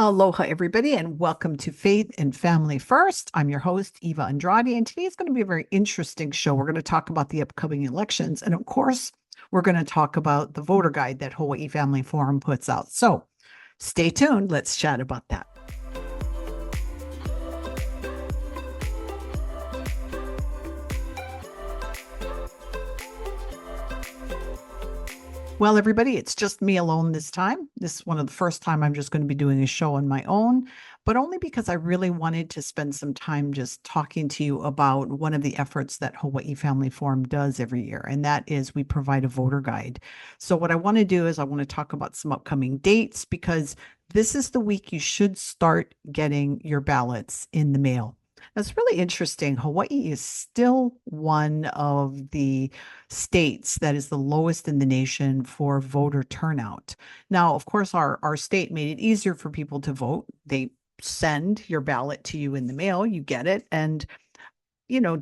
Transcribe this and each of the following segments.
Aloha, everybody, and welcome to Faith and Family First. I'm your host, Eva Andrade, and today is going to be a very interesting show. We're going to talk about the upcoming elections, and of course, we're going to talk about the voter guide that Hawaii Family Forum puts out. So stay tuned. Let's chat about that. Well, everybody, it's just me alone this time. This is one of the first time I'm just going to be doing a show on my own, but only because I really wanted to spend some time just talking to you about one of the efforts that Hawaii Family Forum does every year, and that is we provide a voter guide. So what I want to do is I want to talk about some upcoming dates because this is the week you should start getting your ballots in the mail. That's really interesting. Hawaii is still one of the states that is the lowest in the nation for voter turnout. Now, of course, our state made it easier for people to vote. They send your ballot to you in the mail, you get it. And,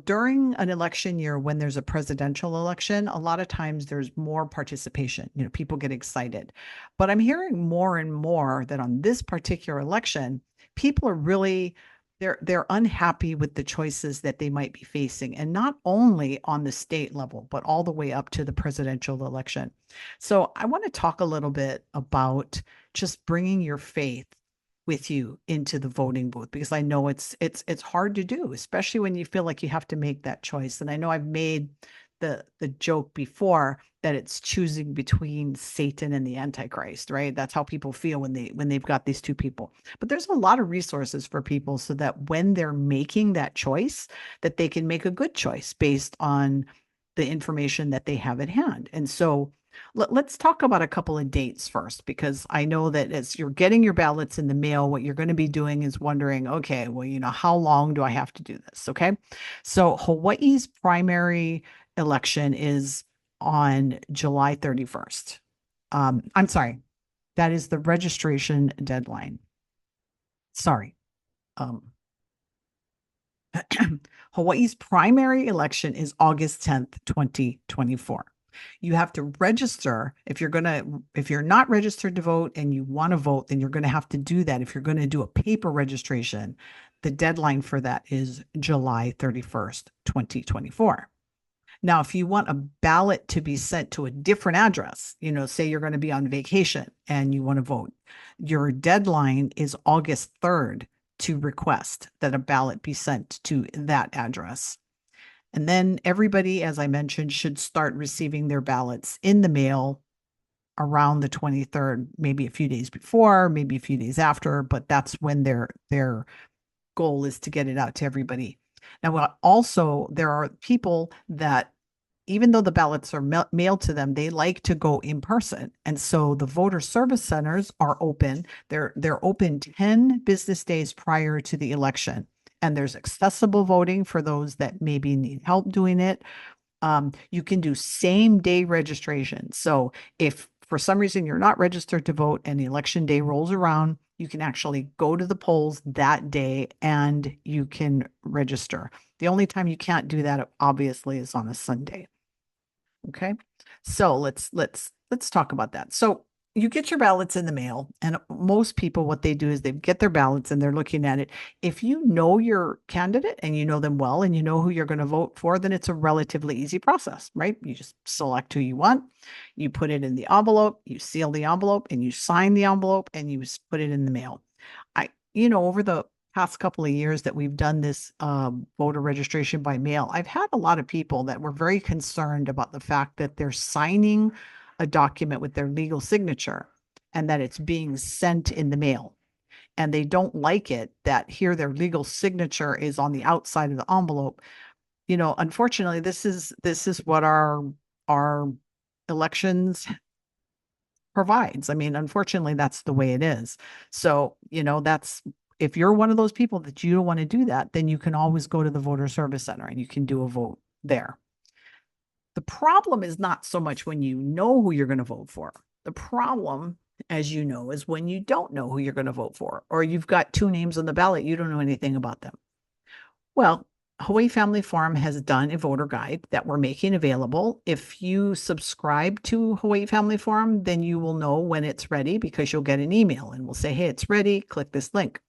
during an election year, when there's a presidential election, a lot of times there's more participation. People get excited. But I'm hearing more and more that on this particular election, people are really they're unhappy with the choices that they might be facing, and not only on the state level, but all the way up to the presidential election. So I want to talk a little bit about just bringing your faith with you into the voting booth, because I know it's hard to do, especially when you feel like you have to make that choice. And I know I've made the joke before that it's choosing between Satan and the Antichrist, right? That's how people feel when they've got these two people. But there's a lot of resources for people so that when they're making that choice, that they can make a good choice based on the information that they have at hand. And so let's talk about a couple of dates first, because I know that as you're getting your ballots in the mail, what you're going to be doing is wondering, okay, well, how long do I have to do this? Okay. So Hawaii's primary election is on July 31st. I'm sorry, that is the registration deadline. Sorry. Hawaii's primary election is August 10th, 2024. You have to register if you're not registered to vote and you want to vote, then you're going to have to do that. If you're going to do a paper registration, the deadline for that is July 31st, 2024. Now, if you want a ballot to be sent to a different address, say you're going to be on vacation and you want to vote, your deadline is August 3rd to request that a ballot be sent to that address. And then everybody, as I mentioned, should start receiving their ballots in the mail around the 23rd, maybe a few days before, maybe a few days after, but that's when their goal is to get it out to everybody. Now, also, there are people that, even though the ballots are mailed to them, they like to go in person. And so the voter service centers are open. They're open 10 business days prior to the election. And there's accessible voting for those that maybe need help doing it. You can do same day registration. So if for some reason you're not registered to vote and the election day rolls around, you can actually go to the polls that day and you can register. The only time you can't do that, obviously, is on a Sunday. Okay, so let's talk about that. So you get your ballots in the mail, and most people, what they do is they get their ballots and they're looking at it. If you know your candidate and you know them well and you know who you're going to vote for, then it's a relatively easy process, right? You just select who you want, you put it in the envelope, you seal the envelope, and you sign the envelope, and you put it in the mail. Over the past couple of years that we've done this voter registration by mail, I've had a lot of people that were very concerned about the fact that they're signing a document with their legal signature and that it's being sent in the mail. And they don't like it that here their legal signature is on the outside of the envelope. Unfortunately, this is what our elections provides. I mean, unfortunately, that's the way it is. So, that's, if you're one of those people that you don't want to do that, then you can always go to the voter service center and you can do a vote there. The problem is not so much when you know who you're going to vote for. The problem, as you know, is when you don't know who you're going to vote for, or you've got two names on the ballot, you don't know anything about them. Well, Hawaii Family Forum has done a voter guide that we're making available. If you subscribe to Hawaii Family Forum, then you will know when it's ready because you'll get an email and we'll say, hey, it's ready, click this link.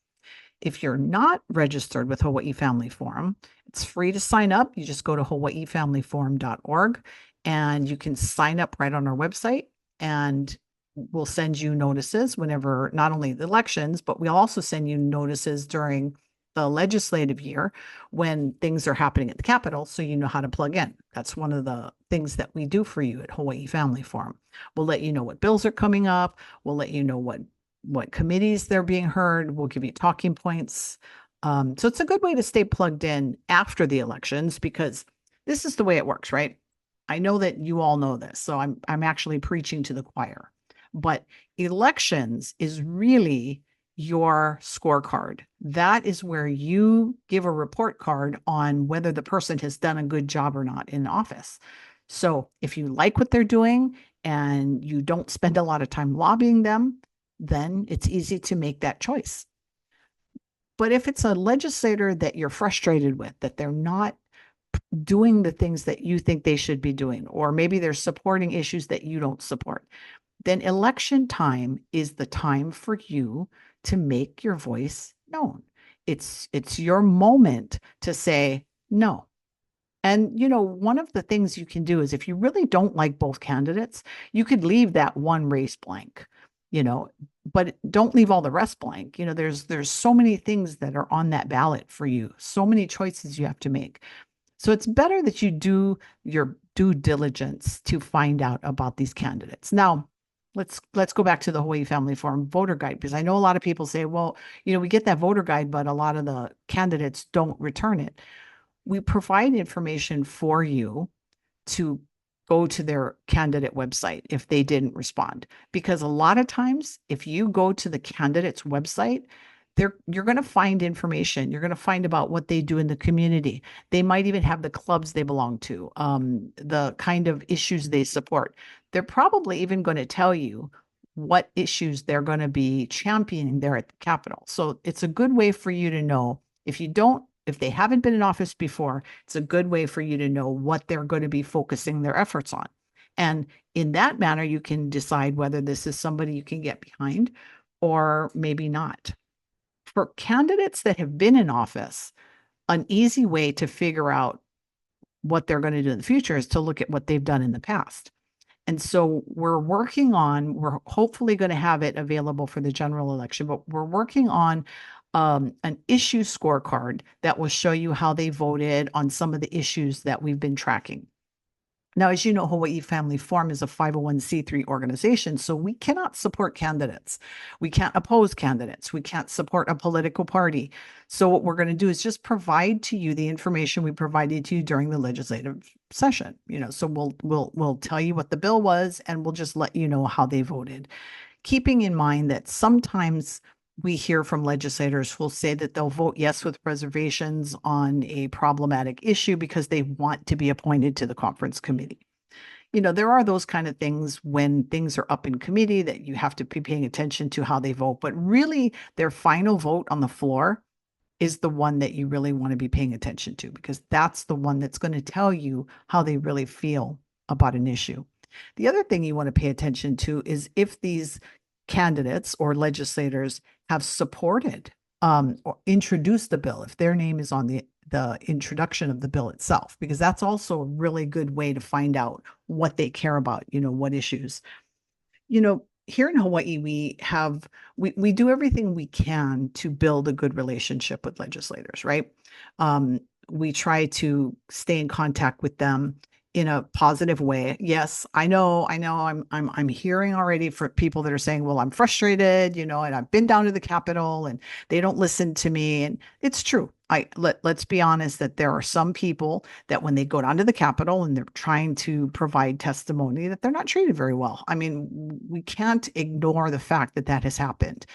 If you're not registered with Hawaii Family Forum, it's free to sign up. You just go to hawaiifamilyforum.org and you can sign up right on our website, and we'll send you notices whenever, not only the elections, but we'll also send you notices during the legislative year when things are happening at the Capitol, so you know how to plug in. That's one of the things that we do for you at Hawaii Family Forum. We'll let you know what bills are coming up. We'll let you know what committees they're being heard. We'll give you talking points. So it's a good way to stay plugged in after the elections because this is the way it works, right? I know that you all know this, so I'm actually preaching to the choir. But elections is really your scorecard. That is where you give a report card on whether the person has done a good job or not in office. So if you like what they're doing and you don't spend a lot of time lobbying them, then it's easy to make that choice. But if it's a legislator that you're frustrated with, that they're not doing the things that you think they should be doing, or maybe they're supporting issues that you don't support, then election time is the time for you to make your voice known. It's your moment to say no. And one of the things you can do is if you really don't like both candidates, you could leave that one race blank, you know, but don't leave all the rest blank. There's so many things that are on that ballot for you, so many choices you have to make. So it's better that you do your due diligence to find out about these candidates. Now, let's go back to the Hawaii Family Forum voter guide, because I know a lot of people say, well, we get that voter guide, but a lot of the candidates don't return it. We provide information for you to go to their candidate website if they didn't respond. Because a lot of times, if you go to the candidate's website, you're going to find information. You're going to find about what they do in the community. They might even have the clubs they belong to, the kind of issues they support. They're probably even going to tell you what issues they're going to be championing there at the Capitol. So it's a good way for you to know if they haven't been in office before, it's a good way for you to know what they're going to be focusing their efforts on. And in that manner, you can decide whether this is somebody you can get behind or maybe not. For candidates that have been in office, an easy way to figure out what they're going to do in the future is to look at what they've done in the past. And so we're hopefully going to have it available for the general election, but we're working on an issue scorecard that will show you how they voted on some of the issues that we've been tracking. Now, as you know, Hawaii Family Forum is a 501c3 organization, so we cannot support candidates. We can't oppose candidates. We can't support a political party. So what we're going to do is just provide to you the information we provided to you during the legislative session. So we'll tell you what the bill was, and we'll just let you know how they voted, keeping in mind that sometimes we hear from legislators who'll say that they'll vote yes with reservations on a problematic issue because they want to be appointed to the conference committee. There are those kind of things when things are up in committee that you have to be paying attention to how they vote, but really their final vote on the floor is the one that you really want to be paying attention to, because that's the one that's going to tell you how they really feel about an issue. The other thing you want to pay attention to is if these candidates or legislators have supported or introduced the bill, if their name is on the introduction of the bill itself, because that's also a really good way to find out what they care about, what issues. Here in Hawaii, we do everything we can to build a good relationship with legislators, right? We try to stay in contact with them in a positive way. Yes, I know. I'm hearing already for people that are saying, well, I'm frustrated, and I've been down to the Capitol and they don't listen to me. And it's true. Let's be honest that there are some people that when they go down to the Capitol and they're trying to provide testimony, that they're not treated very well. I mean, we can't ignore the fact that has happened.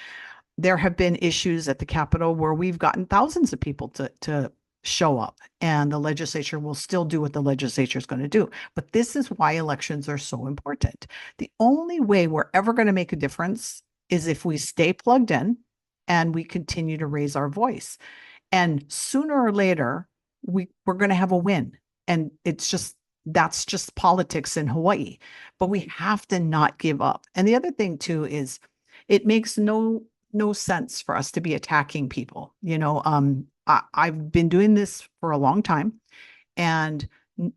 There have been issues at the Capitol where we've gotten thousands of people to show up, and the legislature will still do what the legislature is going to do. But this is why elections are so important. The only way we're ever going to make a difference is if we stay plugged in and we continue to raise our voice. And sooner or later, we're going to have a win. And that's just politics in Hawaii. But we have to not give up. And the other thing too is it makes no sense for us to be attacking people. I've been doing this for a long time, and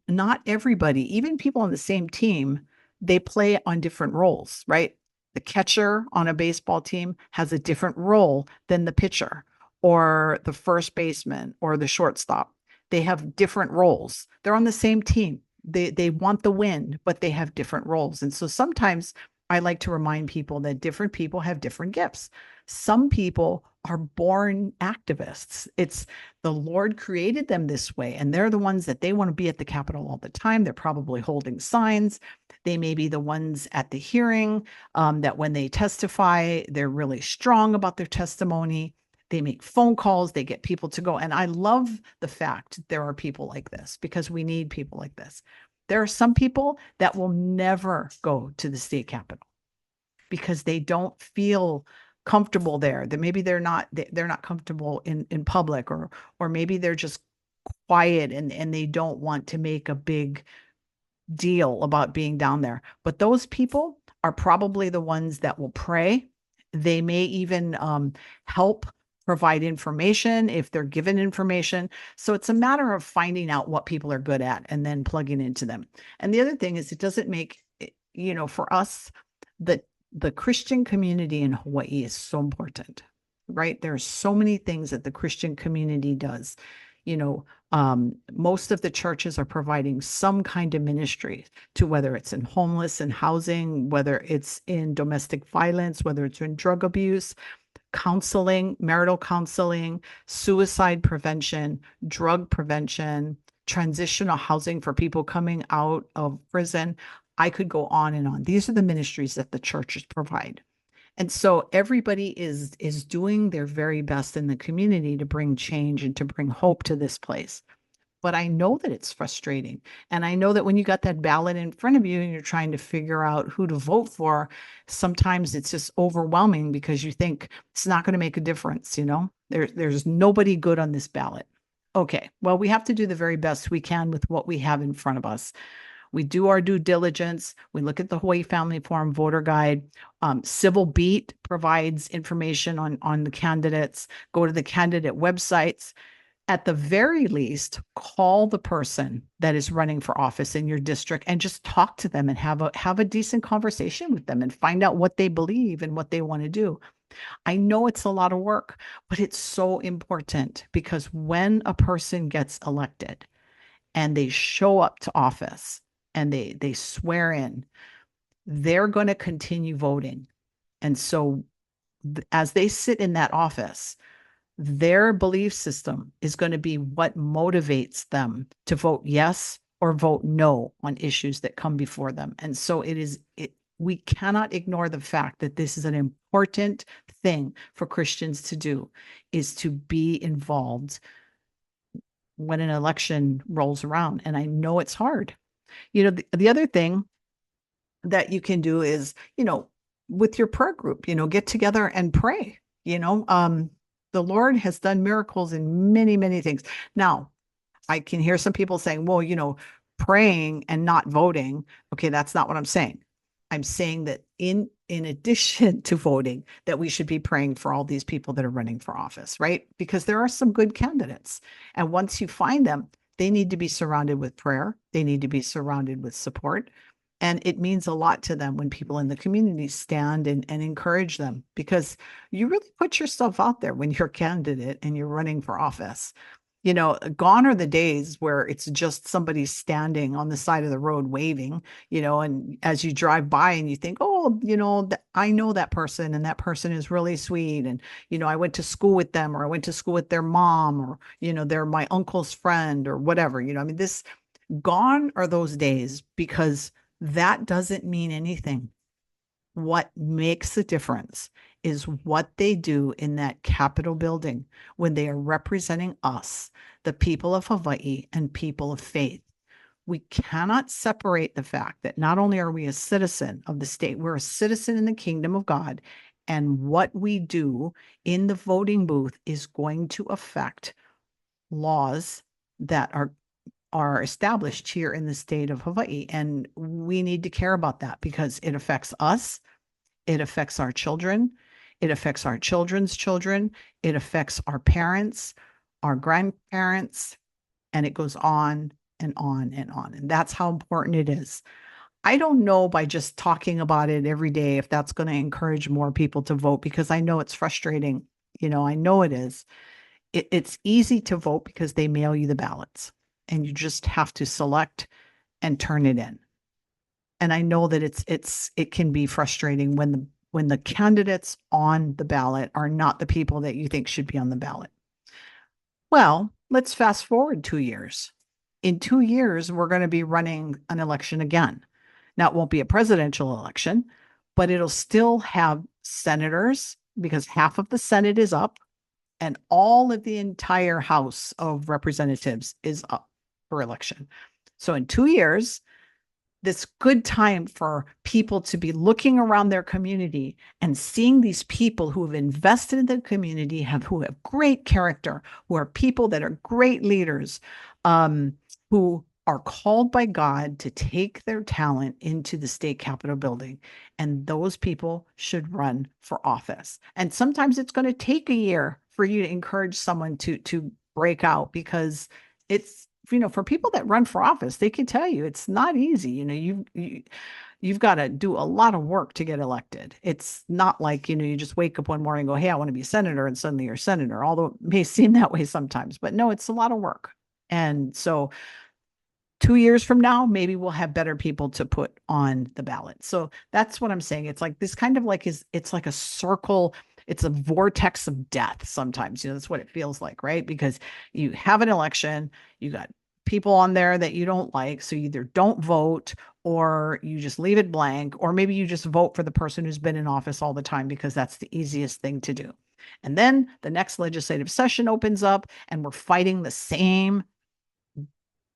not everybody, even people on the same team, they play on different roles, right? The catcher on a baseball team has a different role than the pitcher or the first baseman or the shortstop. They have different roles. They're on the same team. They want the win, but they have different roles. And so sometimes I like to remind people that different people have different gifts. Some people are born activists. It's the Lord created them this way, and they're the ones that they want to be at the Capitol all the time. They're probably holding signs. They may be the ones at the hearing that when they testify, they're really strong about their testimony. They make phone calls, they get people to go. And I love the fact there are people like this because we need people like this. There are some people that will never go to the state capitol because they don't feel comfortable there. That maybe they're not comfortable in public, or maybe they're just quiet and they don't want to make a big deal about being down there. But those people are probably the ones that will pray. They may even help provide information if they're given information. So it's a matter of finding out what people are good at and then plugging into them. And the other thing is, it doesn't make, for us, the Christian community in Hawaii is so important, right? There's so many things that the Christian community does. Most of the churches are providing some kind of ministry to, whether it's in homeless and housing, whether it's in domestic violence, whether it's in drug abuse, counseling, marital counseling, suicide prevention, drug prevention, transitional housing for people coming out of prison. I could go on and on. These are the ministries that the churches provide. And so everybody is doing their very best in the community to bring change and to bring hope to this place. But I know that it's frustrating. And I know that when you got that ballot in front of you and you're trying to figure out who to vote for, sometimes it's just overwhelming because you think it's not going to make a difference, There's nobody good on this ballot. Okay, well, we have to do the very best we can with what we have in front of us. We do our due diligence. We look at the Hawaii Family Forum voter guide. Civil Beat provides information on the candidates. Go to the candidate websites. At the very least, call the person that is running for office in your district and just talk to them and have a decent conversation with them and find out what they believe and what they want to do. I know it's a lot of work, but it's so important because when a person gets elected and they show up to office and they swear in, they're going to continue voting. And so as they sit in that office, their belief system is going to be what motivates them to vote yes or vote no on issues that come before them. And so we cannot ignore the fact that this is an important thing for Christians to do, is to be involved when an election rolls around. And I know it's hard. The other thing that you can do is, with your prayer group, get together and pray. The Lord has done miracles in many, many things. Now, I can hear some people saying, well, praying and not voting. Okay, that's not what I'm saying. I'm saying that in addition to voting, that we should be praying for all these people that are running for office, right? Because there are some good candidates. And once you find them, they need to be surrounded with prayer. They need to be surrounded with support. And it means a lot to them when people in the community stand and encourage them, because you really put yourself out there when you're a candidate and you're running for office. Gone are the days where it's just somebody standing on the side of the road waving, and as you drive by and you think, oh, I know that person and that person is really sweet. And, I went to school with them, or I went to school with their mom, or, they're my uncle's friend or whatever, gone are those days, because that doesn't mean anything. What makes a difference is what they do in that Capitol building when they are representing us, the people of Hawaii and people of faith. We cannot separate the fact that not only are we a citizen of the state, we're a citizen in the kingdom of God, and what we do in the voting booth is going to affect laws that are established here in the state of Hawaii. And we need to care about that because it affects us, it affects our children, it affects our children's children, it affects our parents, our grandparents, and it goes on and on and on. And that's how important it is. I don't know by just talking about it every day if that's going to encourage more people to vote because I know it's frustrating. I know it is. It's easy to vote because they mail you the ballots and you just have to select and turn it in. And I know that it can be frustrating when the candidates on the ballot are not the people that you think should be on the ballot. Well, let's fast forward 2 years. In 2 years, we're going to be running an election again. Now, it won't be a presidential election, but it'll still have senators because half of the Senate is up and all of the entire House of Representatives is up for election. So in 2 years, this good time for people to be looking around their community and seeing these people who have invested in the community, who have great character, who are people that are great leaders, who are called by God to take their talent into the state capitol building. And those people should run for office. And sometimes it's going to take a year for you to encourage someone to break out because it's, for people that run for office, they can tell you it's not easy. You've got to do a lot of work to get elected. It's not like, you just wake up one morning and go, hey, I want to be a senator, and suddenly you're a senator, although it may seem that way sometimes, but no, it's a lot of work. And so 2 years from now, maybe we'll have better people to put on the ballot. So that's what I'm saying. It's like this kind of like it's like a circle. It's a vortex of death sometimes. That's what it feels like, right? Because you have an election, you got people on there that you don't like. So you either don't vote or you just leave it blank, or maybe you just vote for the person who's been in office all the time because that's the easiest thing to do. And then the next legislative session opens up and we're fighting the same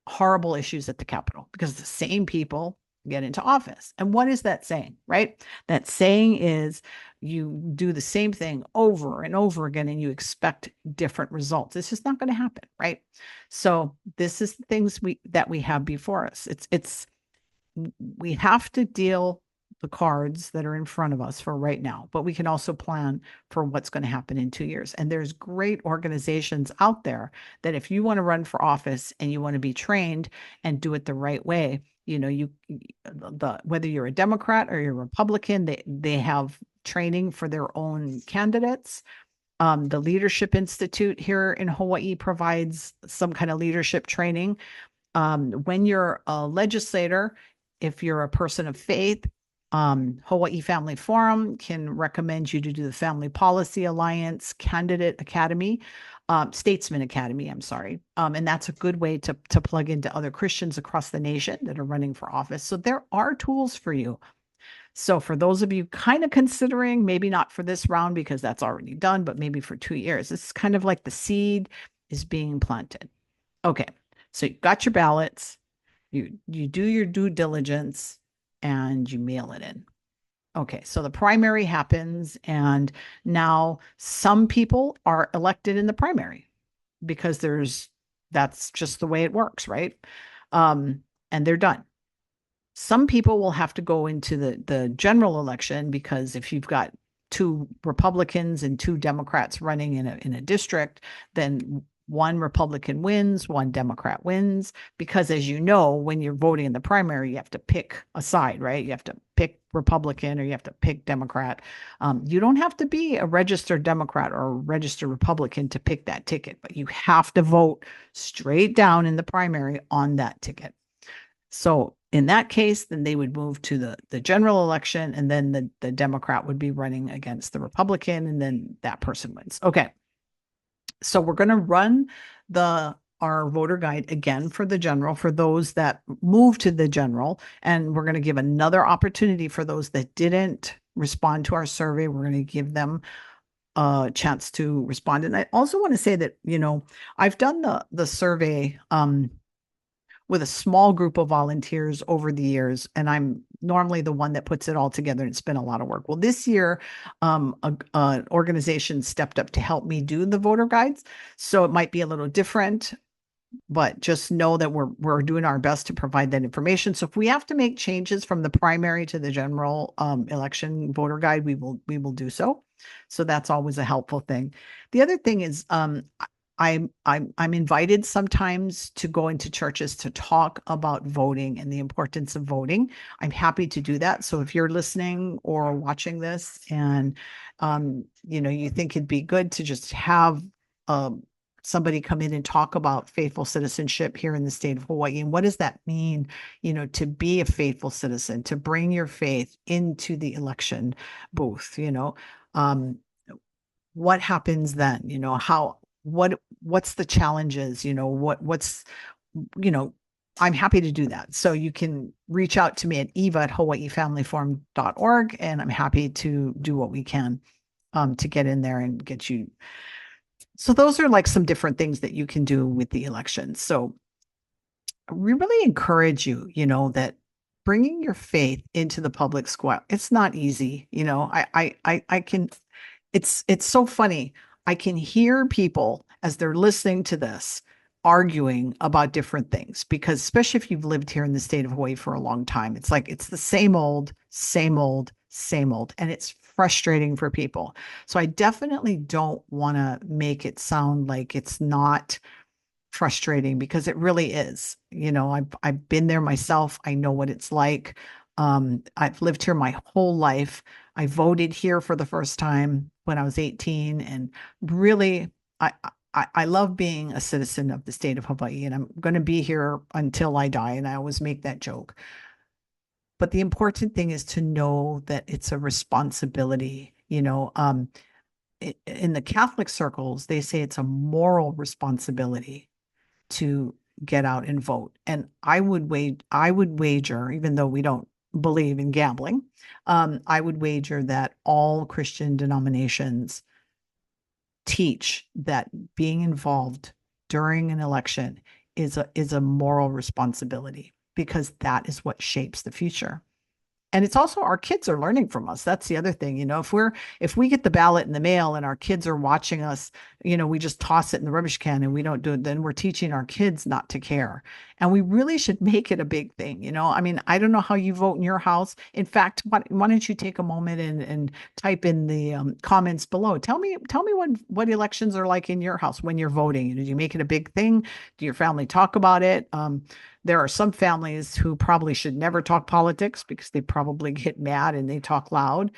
horrible issues at the Capitol because the same people get into office. And what is that saying, right? That saying is you do the same thing over and over again and you expect different results. It's just not going to happen, right? So this is the things that we have before us. We have to deal the cards that are in front of us for right now, but we can also plan for what's going to happen in 2 years. And there's great organizations out there that if you want to run for office and you want to be trained and do it the right way, whether you're a Democrat or you're a Republican, they have training for their own candidates. The Leadership Institute here in Hawaii provides some kind of leadership training. When you're a legislator, if you're a person of faith, Hawaii Family Forum can recommend you to do the Family Policy Alliance Candidate Academy, Statesman Academy, I'm sorry. And that's a good way to plug into other Christians across the nation that are running for office. So there are tools for you. So for those of you kind of considering, maybe not for this round because that's already done, but maybe for 2 years, this is kind of like the seed is being planted. Okay, so you got your ballots, you do your due diligence, and you mail it in. Okay, so the primary happens, and now some people are elected in the primary because that's just the way it works, right? And they're done. Some people will have to go into the general election because if you've got 2 Republicans and 2 Democrats running in a district, then one Republican wins, one Democrat wins, because as you know, when you're voting in the primary, you have to pick a side, right? You have to pick Republican or you have to pick Democrat. You don't have to be a registered Democrat or a registered Republican to pick that ticket, but you have to vote straight down in the primary on that ticket. So in that case, then they would move to the general election, and then the Democrat would be running against the Republican, and then that person wins. Okay. So we're going to run our voter guide again for the general, for those that move to the general, and we're going to give another opportunity for those that didn't respond to our survey. We're going to give them a chance to respond. And I also want to say that, I've done the survey with a small group of volunteers over the years, and I'm normally the one that puts it all together, and it's been a lot of work. Well, this year, an organization stepped up to help me do the voter guides, so it might be a little different but just know that we're doing our best to provide that information. So if we have to make changes from the primary to the general election voter guide, we will do so. So that's always a helpful thing. The other thing is I'm invited sometimes to go into churches to talk about voting and the importance of voting. I'm happy to do that. So if you're listening or watching this and you think it'd be good to just have um, somebody come in and talk about faithful citizenship here in the state of Hawaii. And what does that mean, to be a faithful citizen, to bring your faith into the election booth, um, what happens then, what's the challenges, you know, I'm happy to do that. So you can reach out to me at eva@hawaiifamilyforum.org, and I'm happy to do what we can to get in there and get you. So those are like some different things that you can do with the election. So we really encourage you, that bringing your faith into the public square, it's not easy. I can, it's so funny. I can hear people as they're listening to this arguing about different things because especially if you've lived here in the state of Hawaii for a long time, it's like it's the same old, same old, same old, and it's frustrating for people. So I definitely don't want to make it sound like it's not frustrating because it really is. I've been there myself. I know what it's like. I've lived here my whole life. I voted here for the first time when I was 18, and really, I love being a citizen of the state of Hawaii, and I'm going to be here until I die. And I always make that joke. But the important thing is to know that it's a responsibility. In the Catholic circles, they say it's a moral responsibility to get out and vote. And I would wager, even though we don't believe in gambling, I would wager that all Christian denominations teach that being involved during an election is a moral responsibility because that is what shapes the future. And it's also our kids are learning from us. That's the other thing. If we get the ballot in the mail and our kids are watching us, we just toss it in the rubbish can and we don't do it, then we're teaching our kids not to care. And we really should make it a big thing. I mean, I don't know how you vote in your house. In fact, why don't you take a moment and type in the comments below? Tell me what elections are like in your house when you're voting. Do you make it a big thing? Do your family talk about it? There are some families who probably should never talk politics because they probably get mad and they talk loud.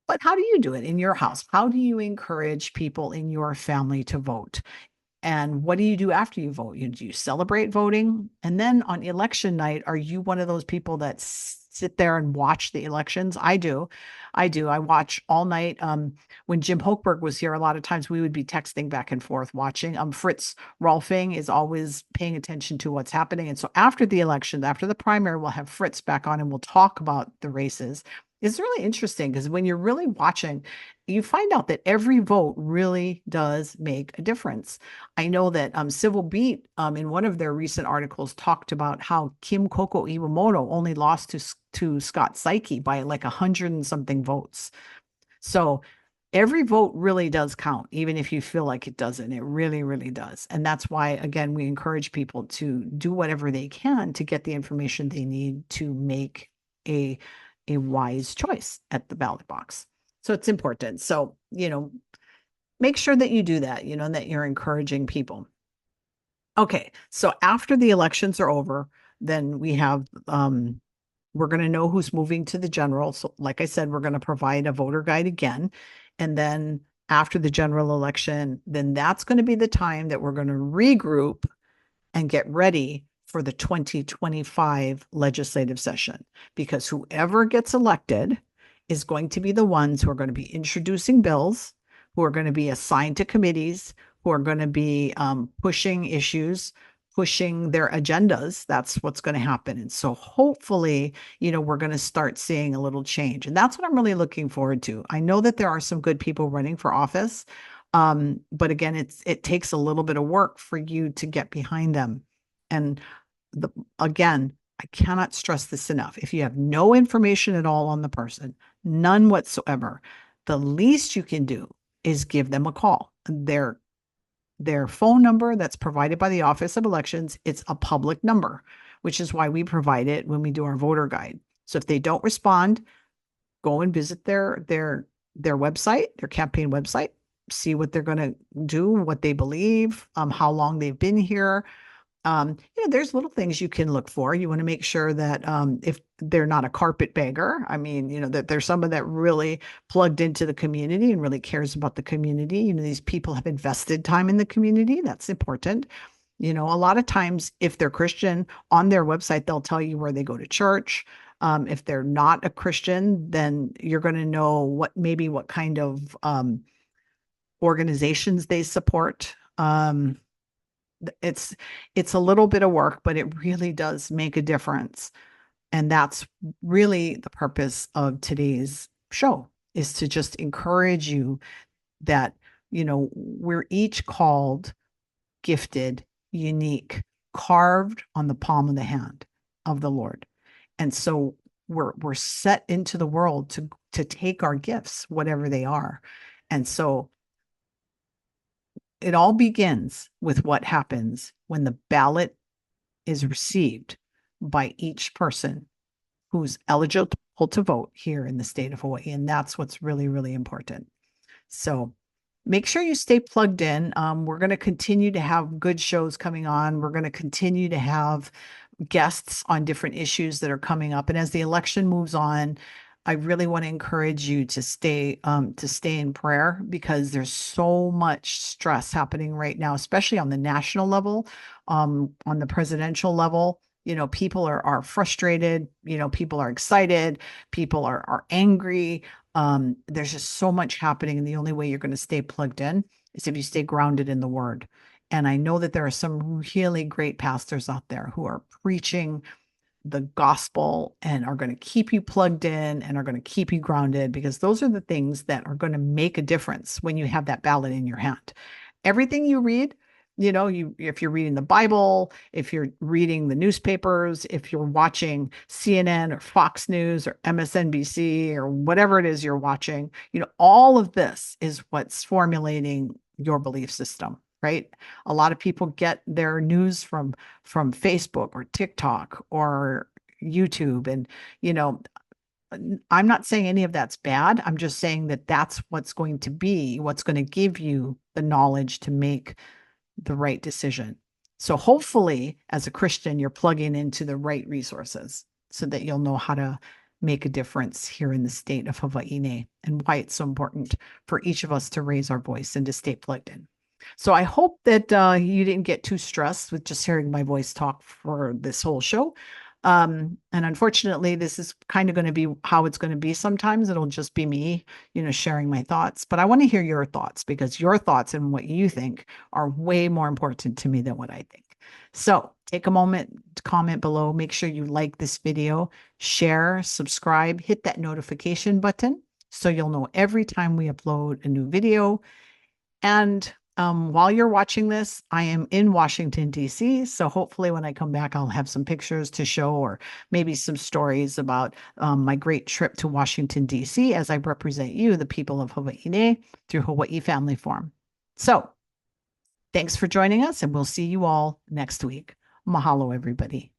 But how do you do it in your house? How do you encourage people in your family to vote? And what do you do after you vote? Do you celebrate voting? And then on election night, are you one of those people that sit there and watch the elections? I do. I do. I watch all night. When Jim Hochberg was here, a lot of times we would be texting back and forth watching. Fritz Rolfing is always paying attention to what's happening. And so after the election, after the primary, we'll have Fritz back on and we'll talk about the races. It's really interesting because when you're really watching, you find out that every vote really does make a difference. I know that Civil Beat in one of their recent articles talked about how Kim Koko Iwamoto only lost to Scott Psyche by like 100 and something votes. So every vote really does count, even if you feel like it doesn't. It really, really does. And that's why, again, we encourage people to do whatever they can to get the information they need to make a wise choice at the ballot box. So it's important. So, make sure that you do that, and that you're encouraging people. Okay. So after the elections are over, then we're going to know who's moving to the general. So like I said, we're going to provide a voter guide again. And then after the general election, then that's going to be the time that we're going to regroup and get ready for the 2025 legislative session, because whoever gets elected is going to be the ones who are going to be introducing bills, who are going to be assigned to committees, who are going to be pushing issues, pushing their agendas. That's what's going to happen. And so hopefully, we're going to start seeing a little change. And that's what I'm really looking forward to. I know that there are some good people running for office. But again, it takes a little bit of work for you to get behind them. And again, I cannot stress this enough. If you have no information at all on the person, none whatsoever, the least you can do is give them a call. their phone number that's provided by the Office of Elections. It's a public number, which is why we provide it when we do our voter guide. So if they don't respond, go and visit their website, their campaign website, see what they're going to do, what they believe, how long they've been here. There's little things you can look for. You want to make sure that if they're not a carpetbagger, I mean, that there's someone that really plugged into the community and really cares about the community. These people have invested time in the community. That's important. A lot of times, if they're Christian, on their website, they'll tell you where they go to church. If they're not a Christian, then you're going to know what kind of organizations they support. It's a little bit of work, but it really does make a difference. And that's really the purpose of today's show, is to just encourage you that, we're each called, gifted, unique, carved on the palm of the hand of the Lord. And so we're set into the world to take our gifts, whatever they are. And so it all begins with what happens when the ballot is received by each person who's eligible to vote here in the state of Hawaii. And that's what's really, really important. So make sure you stay plugged in. We're going to continue to have good shows coming on. We're going to continue to have guests on different issues that are coming up. And as the election moves on, I really want to encourage you to stay in prayer, because there's so much stress happening right now, especially on the national level, on the presidential level. People are frustrated. People are excited. People are angry. There's just so much happening, and the only way you're going to stay plugged in is if you stay grounded in the Word. And I know that there are some really great pastors out there who are preaching the gospel and are going to keep you plugged in and are going to keep you grounded, because those are the things that are going to make a difference when you have that ballot in your hand. Everything you read, if you're reading the Bible, if you're reading the newspapers, if you're watching CNN or Fox News or MSNBC or whatever it is you're watching, all of this is what's formulating your belief system. Right? A lot of people get their news from Facebook or TikTok or YouTube. And, I'm not saying any of that's bad. I'm just saying that that's what's going to give you the knowledge to make the right decision. So hopefully, as a Christian, you're plugging into the right resources so that you'll know how to make a difference here in the state of Hawaii, and why it's so important for each of us to raise our voice and to stay plugged in. So I hope that you didn't get too stressed with just hearing my voice talk for this whole show. And unfortunately, this is kind of going to be how it's going to be. Sometimes it'll just be me, sharing my thoughts. But I want to hear your thoughts, because your thoughts and what you think are way more important to me than what I think. So take a moment to comment below. Make sure you like this video, share, subscribe, hit that notification button so you'll know every time we upload a new video. And while you're watching this, I am in Washington, D.C. So hopefully when I come back, I'll have some pictures to show, or maybe some stories about my great trip to Washington, D.C. as I represent you, the people of Hawaii, through Hawaii Family Forum. So thanks for joining us, and we'll see you all next week. Mahalo, everybody.